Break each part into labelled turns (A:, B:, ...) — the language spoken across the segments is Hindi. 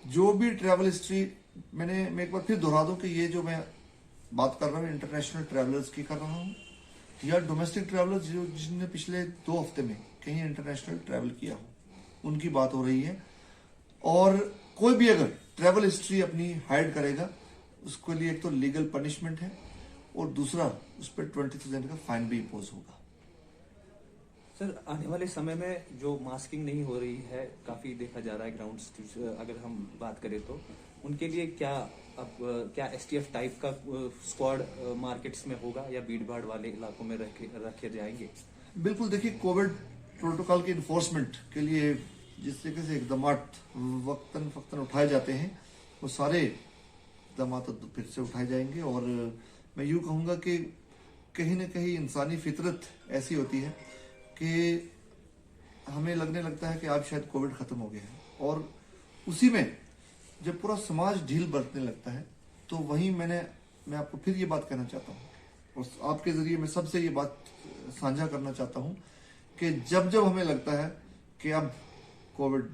A: जो भी ट्रैवल हिस्ट्री, मैं एक बार फिर दोहरा दूं कि ये जो मैं बात कर रहा हूँ इंटरनेशनल ट्रैवलर्स की कर रहा हूँ या डोमेस्टिक ट्रैवलर्स जो जिसने पिछले 2 हफ्ते में कहीं इंटरनेशनल ट्रैवल किया हो, उनकी बात हो रही है। और कोई भी अगर ट्रैवल हिस्ट्री अपनी हाइड करेगा, उसके लिए एक तो लीगल पनिशमेंट है और दूसरा उस पर 20,000 का फाइन भी इम्पोज होगा।
B: सर, आने वाले समय में जो मास्किंग नहीं हो रही है, काफी देखा जा रहा है ग्राउंड, अगर हम बात करें तो उनके लिए क्या एसटीएफ टाइप का स्क्वाड मार्केट्स में होगा या भीड़ भाड़ वाले इलाकों में रखे जाएंगे?
A: बिल्कुल, देखिए कोविड प्रोटोकॉल के इन्फोर्समेंट के लिए जिस तरीके से इकदाम वक्तन फक्तन उठाए जाते हैं, वो सारे इकदाम तो फिर से उठाए जाएंगे। और मैं यूँ कहूँगा कि कहीं ना कहीं इंसानी फितरत ऐसी होती है कि हमें लगने लगता है कि आज शायद कोविड खत्म हो गया है, और उसी में जब पूरा समाज ढील बरतने लगता है तो वहीं मैं आपको फिर ये बात कहना चाहता हूँ और आपके जरिए मैं सबसे ये बात साझा करना चाहता हूँ कि जब जब हमें लगता है कि अब कोविड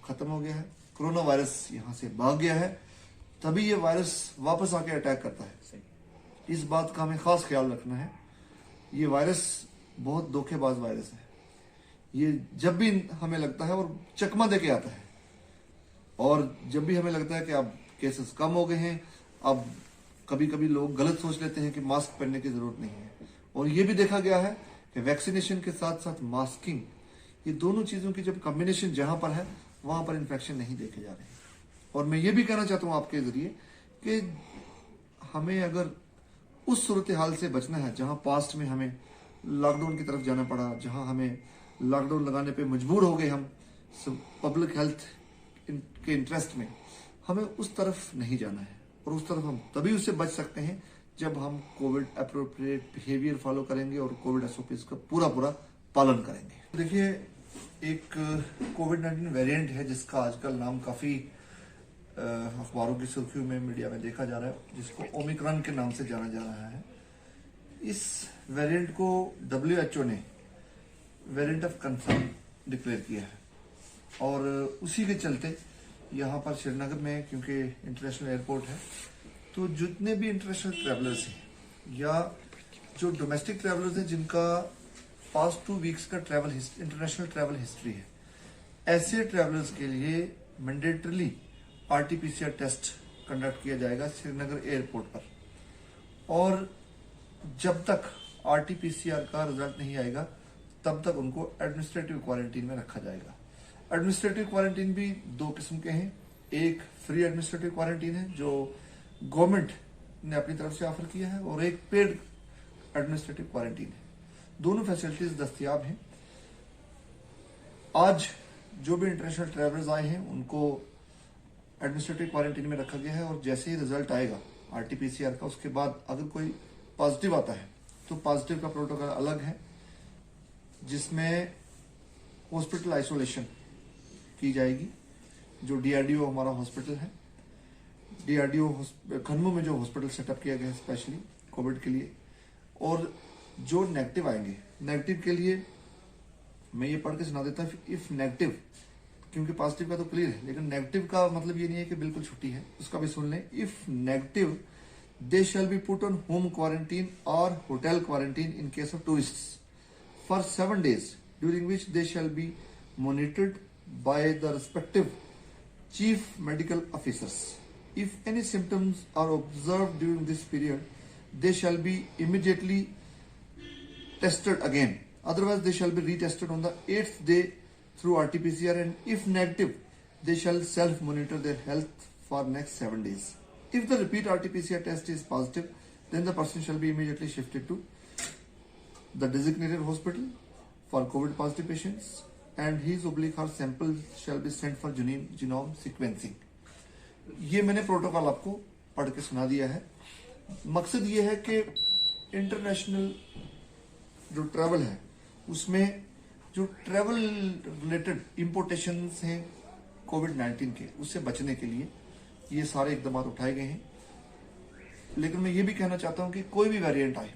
A: खत्म हो गया है, कोरोना वायरस यहाँ से भाग गया है, तभी ये वायरस वापस आके अटैक करता है। इस बात का हमें खास ख्याल रखना है। ये वायरस बहुत धोखेबाज वायरस है। ये जब भी हमें लगता है और चकमा दे के आता है, और जब भी हमें लगता है कि अब केसेस कम हो गए हैं, अब कभी कभी लोग गलत सोच लेते हैं कि मास्क पहनने की जरूरत नहीं है। और ये भी देखा गया है कि वैक्सीनेशन के साथ साथ मास्किंग, ये दोनों चीजों की जब कॉम्बिनेशन जहां पर है वहां पर इन्फेक्शन नहीं देखे जा रहे हैं। और मैं ये भी कहना चाहता हूं आपके जरिए कि हमें अगर उस सूरत हाल से बचना है जहां पास्ट में हमें लॉकडाउन की तरफ जाना पड़ा, जहां हमें लॉकडाउन लगाने पे मजबूर हो गए हम पब्लिक हेल्थ के इंटरेस्ट में, हमें उस तरफ नहीं जाना है। और उस तरफ हम तभी उससे बच सकते हैं जब हम कोविड अप्रोप्रिएट बिहेवियर फॉलो करेंगे और कोविड एसओपीज का पूरा पालन करेंगे। देखिए, एक कोविड-19 वेरिएंट है जिसका आजकल नाम काफी अखबारों की सुर्खियों में, मीडिया में देखा जा रहा है, जिसको ओमिक्रॉन के नाम से जाना जा रहा है। इस वेरिएंट को WHO ने वेरिएंट ऑफ कंसर्न डिक्लेयर किया है, और उसी के चलते यहाँ पर श्रीनगर में, क्योंकि इंटरनेशनल एयरपोर्ट है, तो जितने भी इंटरनेशनल ट्रैवलर्स हैं या जो डोमेस्टिक ट्रैवलर्स हैं जिनका पास्ट 2 वीक्स का इंटरनेशनल ट्रैवल हिस्ट्री है, ऐसे ट्रैवलर्स के लिए मैंडेटरली RT-PCR टेस्ट कंडक्ट किया जाएगा श्रीनगर एयरपोर्ट पर। और जब तक RT-PCR का रिजल्ट नहीं आएगा तब तक उनको एडमिनिस्ट्रेटिव क्वारंटीन में रखा जाएगा। एडमिनिस्ट्रेटिव क्वारंटीन भी 2 किस्म के हैं। एक फ्री एडमिनिस्ट्रेटिव क्वारंटीन है जो गवर्नमेंट ने अपनी तरफ से ऑफर किया है, और एक पेड एडमिनिस्ट्रेटिव क्वारंटीन है। दोनों फैसिलिटीज दस्तयाब हैं। आज जो भी इंटरनेशनल ट्रैवलर्स आए हैं उनको एडमिनिस्ट्रेटिव क्वारंटीन में रखा गया है, और जैसे ही रिजल्ट आएगा RT-PCR का, उसके बाद अगर कोई पॉजिटिव आता है तो पॉजिटिव का प्रोटोकॉल अलग है, जिसमें हॉस्पिटल आइसोलेशन की जाएगी। जो DRDO हमारा हॉस्पिटल है, DRDO खन्मू में जो हॉस्पिटल सेटअप किया गया है स्पेशली कोविड के लिए, और जो नेगेटिव आएंगे, नेगेटिव के लिए मैं ये पढ़ के सुना देता हूँ। इफ नेगेटिव, क्योंकि पॉजिटिव का तो क्लियर है, लेकिन नेगेटिव का मतलब ये नहीं है कि बिल्कुल छुट्टी है, उसका भी सुन लें। If negative, they shall be put on home quarantine और hotel quarantine in case of tourists for 7 days, during which they shall be monitored by the respective chief medical officers. If any symptoms are observed during this period, they shall be immediately tested again. Otherwise, they shall be retested on the 8th day through RT-PCR, and if negative, they shall self-monitor their health for next 7 days. If the repeat RT-PCR test is positive, then the person shall be immediately shifted to the designated hospital for COVID positive patients, and his/her sample shall be sent for genome sequencing. ये मैंने प्रोटोकॉल आपको पढ़ के सुना दिया है। मकसद ये है कि इंटरनेशनल जो ट्रैवल है उसमें जो ट्रैवल रिलेटेड इंपोर्टेशंस हैं कोविड-19 के, उससे बचने के लिए ये सारे इकदाम उठाए गए हैं। लेकिन मैं ये भी कहना चाहता हूं कि कोई भी वेरिएंट आए,